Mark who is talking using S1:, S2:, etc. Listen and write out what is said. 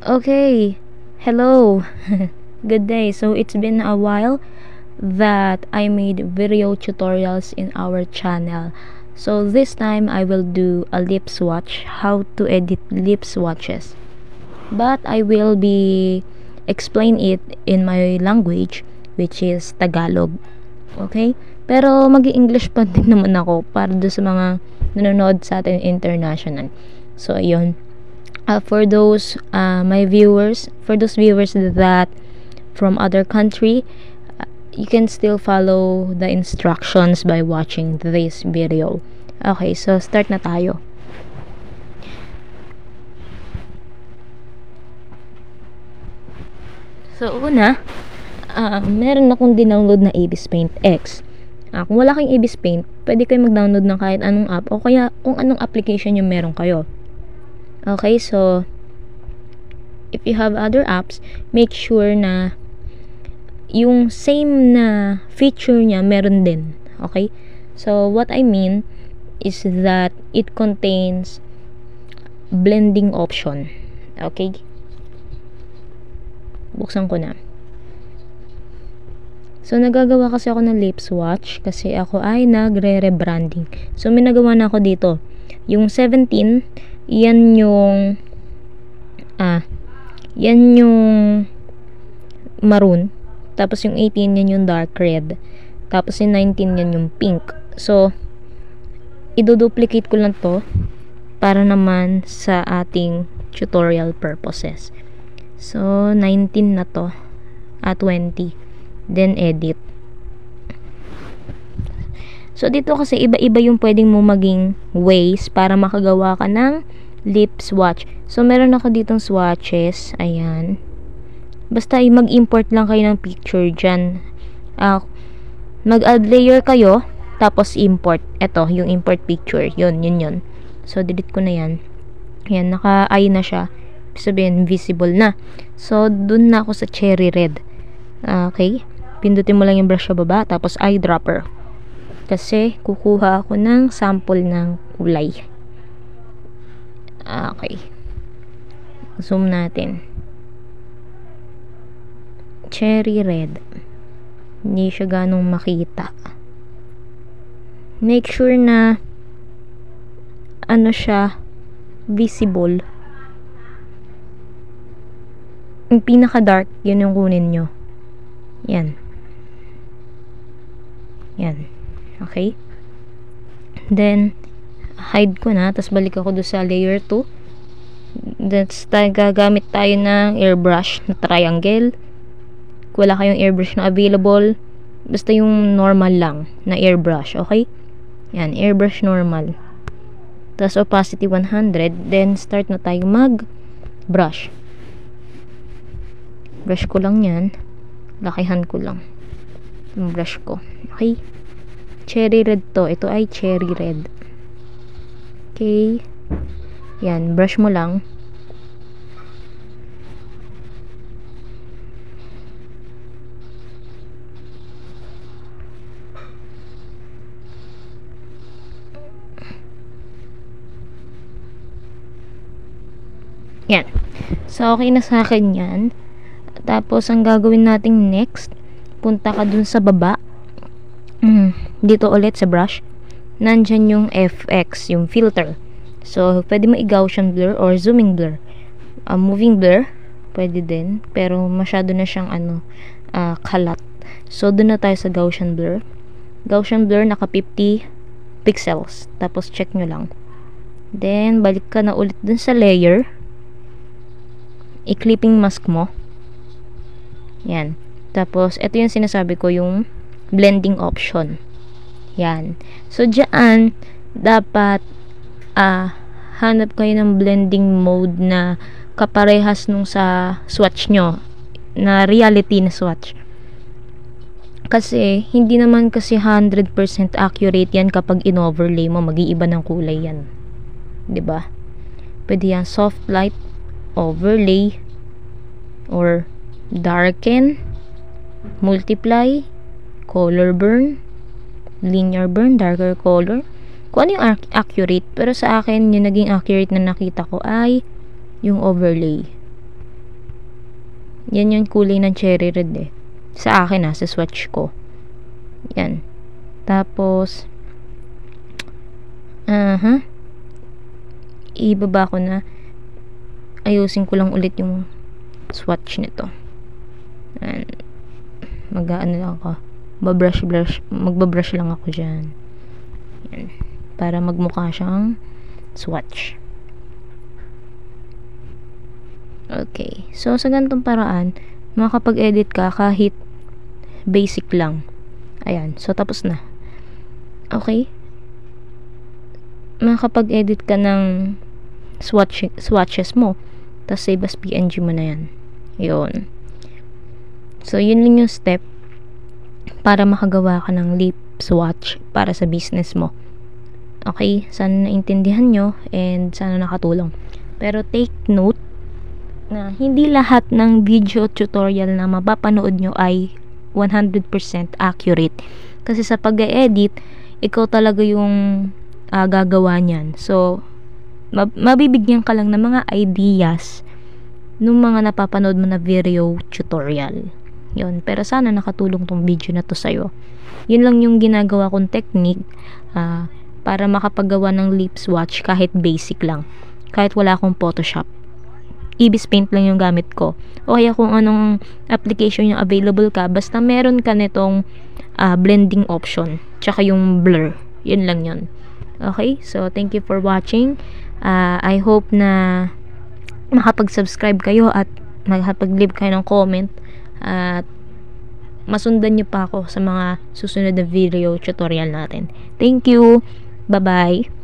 S1: Okay, hello. Good day. So it's been a while that I made video tutorials in our channel. So this time I will do a lip swatch, how to edit lip swatches. But I will be explain it in my language, which is Tagalog. Okay? Pero mag-i-English pa din naman ako para do sa mga nanonood sa atin international. So ayun. For those for those viewers that from other country, you can still follow the instructions by watching this video. Okay, so start na tayo. So una, meron akong dinownload na Abyss Paint X. Kung wala kayong Abyss Paint, pwede kayo mag-download ng kahit anong app o kaya kung anong application yung meron kayo. Okay, so if you have other apps, make sure na yung same na feature niya meron din. Okay? So what I mean is that it contains blending option. Okay? Buksan ko na. So nagagawa kasi ako ng lip swatch kasi ako ay nagre-rebranding. So may nagawa na ako dito. Yung 17, yan yung maroon, tapos yung 18 yan yung dark red, tapos yung 19 yan yung pink. So iduduplicate ko lang to para naman sa ating tutorial purposes. So 19 na to at 20, then edit. So dito kasi iba-iba yung pwedeng mo maging ways para makagawa ka ng lip swatch. So meron ako ditong swatches. Ayan. Basta mag-import lang kayo ng picture dyan. Mag-add layer kayo, tapos import. Ito, yung import picture. Yun. So delete ko na yan. Ayan, naka-eye na siya. Sabihin, visible na. So dun na ako sa cherry red. Okay. Pindutin mo lang yung brush sa baba, tapos eyedropper. Kasi kukuha ako ng sample ng kulay. Okay. Zoom natin. Cherry red. Hindi siya ganong makita. Make sure na siya visible. Yung pinaka dark, yun yung kunin nyo. Yan. Okay? Then, hide ko na. Tapos balik ako doon sa layer 2. That's gagamit tayo ng airbrush na triangle. Kung wala kayong airbrush na available, basta yung normal lang na airbrush. Okay? Yan, airbrush normal. Tapos opacity 100. Then, start na tayo mag-brush. Brush ko lang yan. Lakihan ko lang yung brush ko. Okay? Cherry red to. Ito ay cherry red. Okay. Yan. Brush mo lang. Yan. So, okay na sa akin yan. Tapos, ang gagawin nating next, punta ka dun sa baba. Dito ulit sa brush. Nandyan yung FX, yung filter. So, pwede mo i-Gaussian blur or zooming blur. Moving blur, pwede din. Pero, masyado na siyang kalat. So, dun na tayo sa Gaussian blur. Gaussian blur, naka 50 pixels. Tapos, check nyo lang. Then, balik ka na ulit dun sa layer. I-clipping mask mo. Yan. Tapos, ito yung sinasabi ko, yung blending option. Yan. So, dyan, dapat, hanap kayo ng blending mode na kaparehas nung sa swatch nyo. Na reality na swatch. Kasi, hindi naman kasi 100% accurate yan kapag in-overlay mo. Mag-iiba ng kulay yan. 'Di ba? Pwede yan soft light, overlay, or darken, multiply, color burn, linear burn, darker color. Kung ano yung accurate. Pero sa akin, yung naging accurate na nakita ko ay yung overlay. Yan yung kulay ng cherry red eh. Sa akin sa swatch ko. Yan. Tapos, ibaba ko na. Ayusin ko lang ulit yung swatch nito. Yan. Mag-ano lang ako. Magbabrush lang ako dyan. Yan. Para magmukha siyang swatch. Okay. So, sa ganitong paraan, makakapag-edit ka kahit basic lang. Ayan. So, tapos na. Okay? Makakapag-edit ka ng swatches mo. Tapos, save as PNG mo na yan. Yun. So, yun lang yung step para makagawa ka ng lip swatch para sa business mo. Okay? Sana naintindihan nyo and sana nakatulong. Pero take note na hindi lahat ng video tutorial na mapapanood nyo ay 100% accurate. Kasi sa pag-edit, ikaw talaga yung gagawa niyan. So, mabibigyan ka lang ng mga ideas nung mga napapanood mo na video tutorial. Yun. Pero sana nakatulong tong video na to sa'yo. Yun lang yung ginagawa kong technique para makapagawa ng lip swatch kahit basic lang. Kahit wala akong Photoshop. Ibis Paint lang yung gamit ko. O kaya kung anong application yung available ka, basta meron ka nitong blending option. Tsaka yung blur. Yun lang yun. Okay? So, thank you for watching. I hope na makapag-subscribe kayo at makapag-leave kayo ng comment at masundan nyo pa ako sa mga susunod na video tutorial natin. Thank you! Bye-bye!